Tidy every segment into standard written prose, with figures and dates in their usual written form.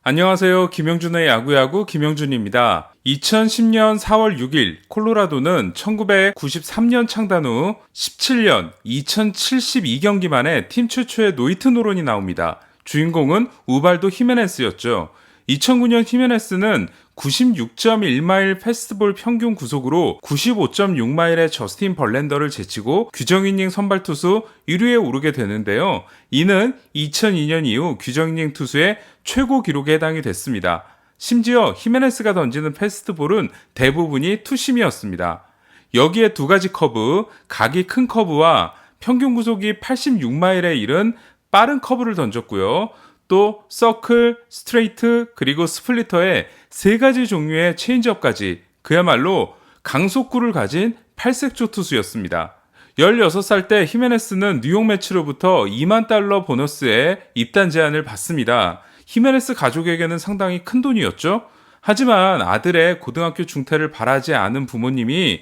안녕하세요. 김영준의 야구야구 김영준입니다. 2010년 4월 6일 콜로라도는 1993년 창단 후 17년 2072경기 만에 팀 최초의 노히트 노런이 나옵니다. 주인공은 우발도 히메네스였죠. 2009년 히메네스는 96.1마일 패스트볼 평균 구속으로 95.6마일의 저스틴 벌랜더를 제치고 규정이닝 선발 투수 1위에 오르게 되는데요. 이는 2002년 이후 규정이닝 투수의 최고 기록에 해당이 됐습니다. 심지어 히메네스가 던지는 패스트볼은 대부분이 투심이었습니다. 여기에 두 가지 커브, 각이 큰 커브와 평균 구속이 86마일에 이른 빠른 커브를 던졌고요. 또 서클, 스트레이트, 그리고 스플리터의 세 가지 종류의 체인지업까지 그야말로 강속구를 가진 팔색조 투수였습니다. 16살 때 히메네스는 뉴욕 매치로부터 $2만 보너스에 입단 제안을 받습니다. 히메네스 가족에게는 상당히 큰 돈이었죠. 하지만 아들의 고등학교 중퇴를 바라지 않은 부모님이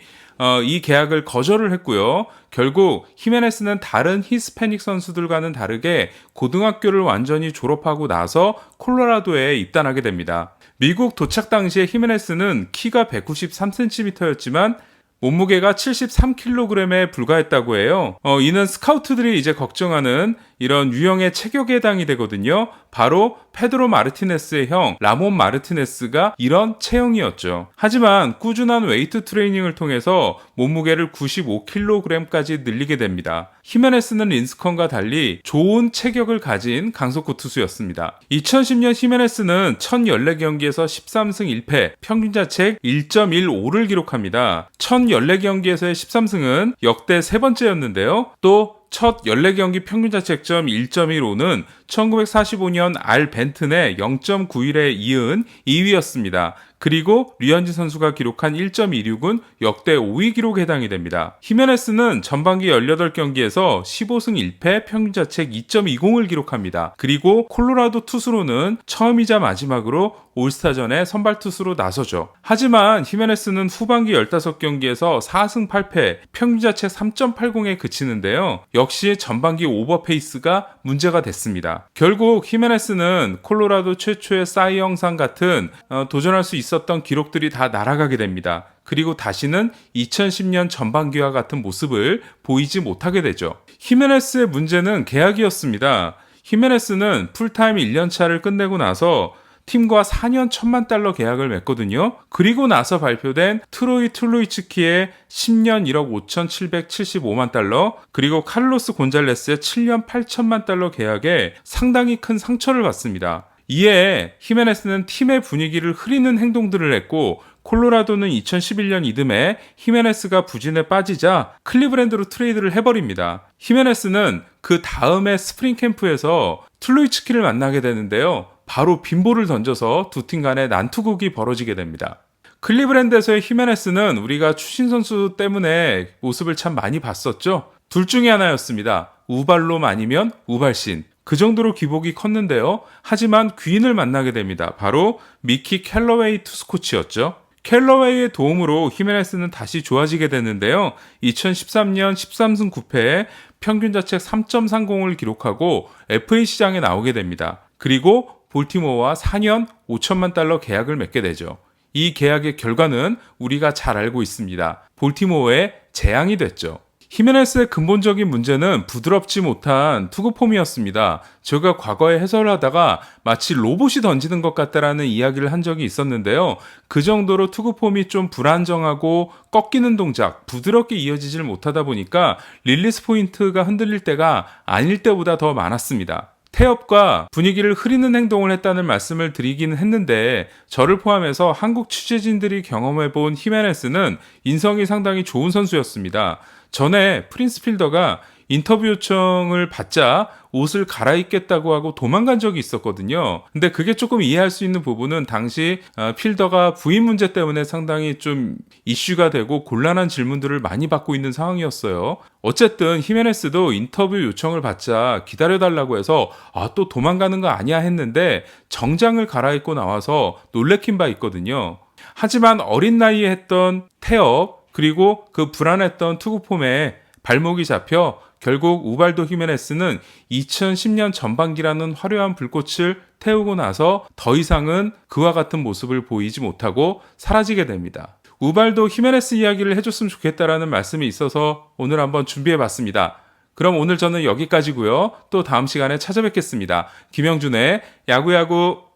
이 계약을 거절을 했고요. 결국 히메네스는 다른 히스패닉 선수들과는 다르게 고등학교를 완전히 졸업하고 나서 콜로라도에 입단하게 됩니다. 미국 도착 당시에 히메네스는 키가 193cm였지만 몸무게가 73kg에 불과했다고 해요. 이는 스카우트들이 이제 걱정하는 이런 유형의 체격에 해당이 되거든요. 바로 페드로 마르티네스의 형 라몬 마르티네스가 이런 체형이었죠. 하지만 꾸준한 웨이트 트레이닝을 통해서 몸무게를 95kg까지 늘리게 됩니다. 히메네스는 린스컨과 달리 좋은 체격을 가진 강속구 투수였습니다. 2010년 히메네스는 1014경기에서 13승 1패, 평균 자책 1.15를 기록합니다. 1014경기에서의 13승은 역대 세 번째였는데요. 또 첫 14경기 평균 자책점 1.15는 1945년 알 벤튼의 0.91에 이은 2위였습니다. 그리고 류현진 선수가 기록한 1.26은 역대 5위 기록에 해당이 됩니다. 히메네스는 전반기 18경기에서 15승 1패 평균 자책 2.20을 기록합니다. 그리고 콜로라도 투수로는 처음이자 마지막으로 올스타전에 선발 투수로 나서죠. 하지만 히메네스는 후반기 15경기에서 4승 8패 평균 자책 3.80에 그치는데요. 역시 전반기 오버페이스가 문제가 됐습니다. 결국 히메네스는 콜로라도 최초의 사이 영상 같은 도전할 수 있었던 기록들이 다 날아가게 됩니다. 그리고 다시는 2010년 전반기와 같은 모습을 보이지 못하게 되죠. 히메네스의 문제는 계약이었습니다. 히메네스는 풀타임 1년차를 끝내고 나서 팀과 4년 $10,000,000 계약을 맺거든요. 그리고 나서 발표된 트로이 툴로이츠키의 10년 $1억 5,775만 달러, 그리고 카를로스 곤잘레스의 7년 $8,000,000 계약에 상당히 큰 상처를 받습니다. 이에 히메네스는 팀의 분위기를 흐리는 행동들을 했고, 콜로라도는 2011년 이듬해 히메네스가 부진에 빠지자 클리브랜드로 트레이드를 해버립니다. 히메네스는 그 다음에 스프링 캠프에서 툴로이츠키를 만나게 되는데요. 바로 빈볼을 던져서 두 팀 간의 난투극이 벌어지게 됩니다. 클리브랜드에서의 히메네스는 우리가 추신 선수 때문에 모습을 참 많이 봤었죠. 둘 중에 하나였습니다. 우발롬 아니면 우발신. 그 정도로 기복이 컸는데요. 하지만 귀인을 만나게 됩니다. 바로 미키 캘러웨이 투수코치였죠. 캘러웨이의 도움으로 히메네스는 다시 좋아지게 되는데요. 2013년 13승 9패에 평균 자책 3.30을 기록하고 FA 시장에 나오게 됩니다. 그리고 볼티모어와 4년 $5,000,000 계약을 맺게 되죠. 이 계약의 결과는 우리가 잘 알고 있습니다. 볼티모어의 재앙이 됐죠. 히메네스의 근본적인 문제는 부드럽지 못한 투구폼이었습니다. 제가 과거에 해설을 하다가 마치 로봇이 던지는 것 같다라는 이야기를 한 적이 있었는데요. 그 정도로 투구폼이 좀 불안정하고 꺾이는 동작, 부드럽게 이어지질 못하다 보니까 릴리스 포인트가 흔들릴 때가 아닐 때보다 더 많았습니다. 태엽과 분위기를 흐리는 행동을 했다는 말씀을 드리기는 했는데 저를 포함해서 한국 취재진들이 경험해본 히메네스는 인성이 상당히 좋은 선수였습니다. 전에 프린스 필더가 인터뷰 요청을 받자 옷을 갈아입겠다고 하고 도망간 적이 있었거든요. 근데 그게 조금 이해할 수 있는 부분은 당시 필더가 부인 문제 때문에 상당히 좀 이슈가 되고 곤란한 질문들을 많이 받고 있는 상황이었어요. 어쨌든 히메네스도 인터뷰 요청을 받자 기다려달라고 해서 또 도망가는 거 아니야 했는데 정장을 갈아입고 나와서 놀래킨 바 있거든요. 하지만 어린 나이에 했던 태업 그리고 그 불안했던 투구폼에 발목이 잡혀 결국 우발도 히메네스는 2010년 전반기라는 화려한 불꽃을 태우고 나서 더 이상은 그와 같은 모습을 보이지 못하고 사라지게 됩니다. 우발도 히메네스 이야기를 해줬으면 좋겠다라는 말씀이 있어서 오늘 한번 준비해봤습니다. 그럼 오늘 저는 여기까지고요. 또 다음 시간에 찾아뵙겠습니다. 김영준의 야구야구